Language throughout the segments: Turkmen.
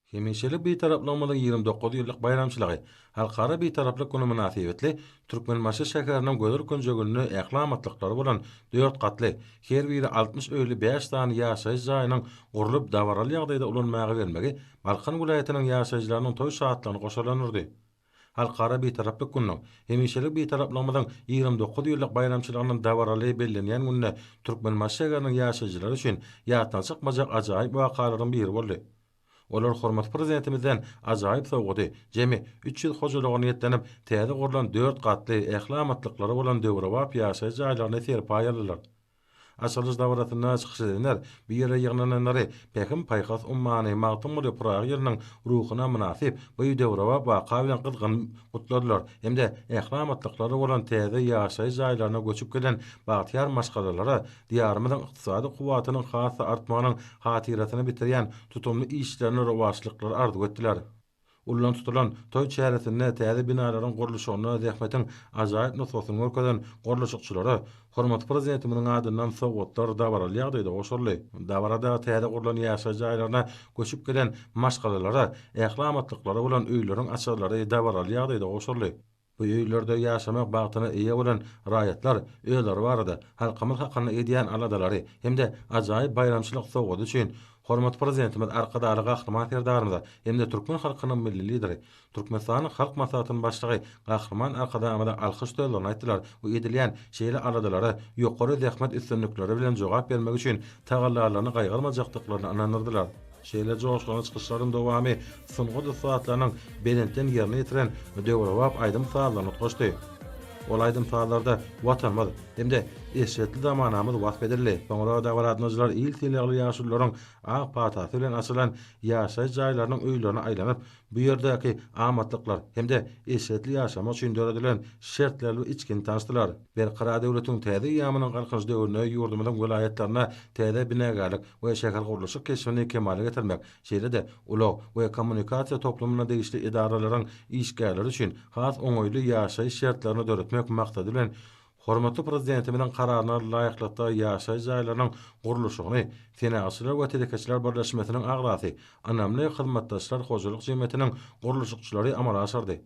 Hemişelik bir taraplamada 29 ýyllyk bayramçylygy, halkara bir taraplyk güni münasibetli Türkmenmaşy şäheriniň gözer könjegülini ählamatlyklary bolan 4 gatly, her biri 60 öýli 5 tany ýaşaýyş jaýynyň gurulup dawaraly ýagdaýda ulanmagy bermegi Balkan vilayatynyň ýaşaýjylarynyň toý şatlygyny goşalanyrdy. Halkara bir taraplyk günüň, hemişelik bir taraplamyň 29 ýyllyk bayramçylygynyň dawaraly bellenýän gününe Türkmenmaşy şäheriniň ýaşaýjylary üçin ýatdan çykmajak ajaýyp wakalaryň biri boldy. Olar hormat prezidentimizden ajaýyp sowgady. Jemi 3 ýyl hojalygyny ýetlenip, täze gurulan 4 gatly ählamatlyklary bolan döwrewap ýaşaýyş jaýlaryny serpa ýalylar. Açylış dawratyna çykyş edenler, bir ýere ýygnananlary pekim paýkas ummany magtym boly Praga ýeriniň ruhyna münasip bu döwrewap waka bilen gyzgyn gutladylar. Hemde ählamatlyklary bolan täze ýaşaýyş jaýlaryna göçüp gelen bagtyar maşgalalara diýarymyzyň ykdysady kuwatynyň hasy artmagynyň hatiratyny bitirýän tutumly işlerini rowaçlyklar arzu etdiler. Ulan tutulan toy çäresinde täze binalaryň gurulşygyna zähmetin ajaýyp nüfusyny görkezden gurulşykçylary hormat prezidentimiň adyndan sowgatlar dawaraly ýagdaýda goşurly. Dawarada täze gurulan ýaşaýyş jaýlaryna göçüp gelen maşgalalara ählamatlyklary bolan öýleriň açarlary dawaraly ýagdaýda goşurly. Bu öýlerde ýaşamak bagtyna eýe bolan raýatlar öýleri barada halkymyz hakyny edýän aladalary hemde ajaýyp bayramçylyk sowgady üçin hormat prezidentimiz arkadaly gahryman serdarymyza hemde türkmen halkynyň milli lideri Türkmenistanyň halk maslahatynyň başlygy gahryman arkadamyza alkyş döwlerini aýtdylar. Bu edilýän şeýle aladalary ýokary zähmet üstünlikleri bilen jogap bermek üçin tagallalaryny gaýgyrmajakdyklaryny anandyrdylar. Şeýle joşlany çykyşlaryň dowamy sungudy saatlarynyň belenten ýerine ýetiren döwrewap aýdym saatlaryny goşdy. Ol aýdym saatlarda watanmaz hemde eşetli zamanamyz wasp edildi. Soňra dawratnyjylar il tilagly ýaşullaryň ak patasy bilen açylan ýaşaýyş jaýlarynyň öýlerini aýlanyp, bu ýerdäki amatlyklar hemde eşetli ýaşamak üçin döredilen şertlerle içkin tanışdylar. Berqara döwletiň täze ýamynyň galkyny döwrüne ýurdumyň vilayatlaryna täze binägarlyk we şäher gurulşy kesmini kemale getirmek, şeýle-de ulug we kommunikasiýa toplumyna degişli idaralaryň işgärleri üçin has oňoýly ýaşaýyş şertlerini döretmek maksady bilen hormatly prezidentimiň kararyna laýyklykda ýaşaýyş jaýlarynyň gurulşygyny Fenerçiler we Telekeçiler Birleşmesiniň agrasy, anamly hyzmatdaşlar hojalyk jemgyýetiniň gurulşykçylary amala aşyrdy.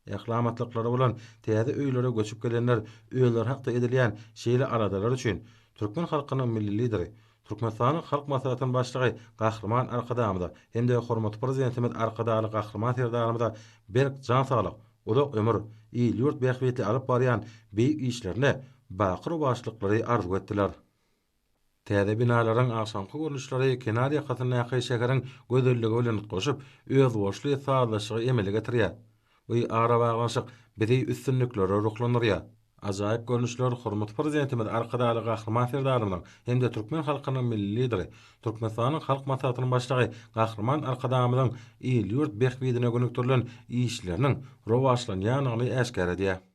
Ählamatlyklary bolan täze öýlere göçüp gelenler öýler hakda edilýän şeýle aladalar üçin türkmen halkynyň milli lideri Türkmenistanyň halk maslahatynyň başlygy gahryman arkadamyza hemde hormatly prezidentimiz arkadaly gahryman serdarymyza berk jan saglyk, uluk ömür, il ýurt bähbetli alyp barýan beýik işlerine bakyr başlyklary arzu etdiler. Täze binalaryň aşamky görnüşleri kenar ýakatyna ýaky şäheriň gözelligi bilen goşup öz boşly sağlaşygy emele getirýär. Bu ara baglanşyk bizi üstünliklere ruhlanyrýar. Ajaýyp görnüşler hormat prezidentimiz arkadaly gahryman serdarymyň hemde türkmen halkynyň milli lideri Türkmenistanyň halk maslahatynyň başlygy gahryman arkadamyň il ýurt bähbetine gönüktirilen işleriniň rowaçlanýanyny äşkär edýär.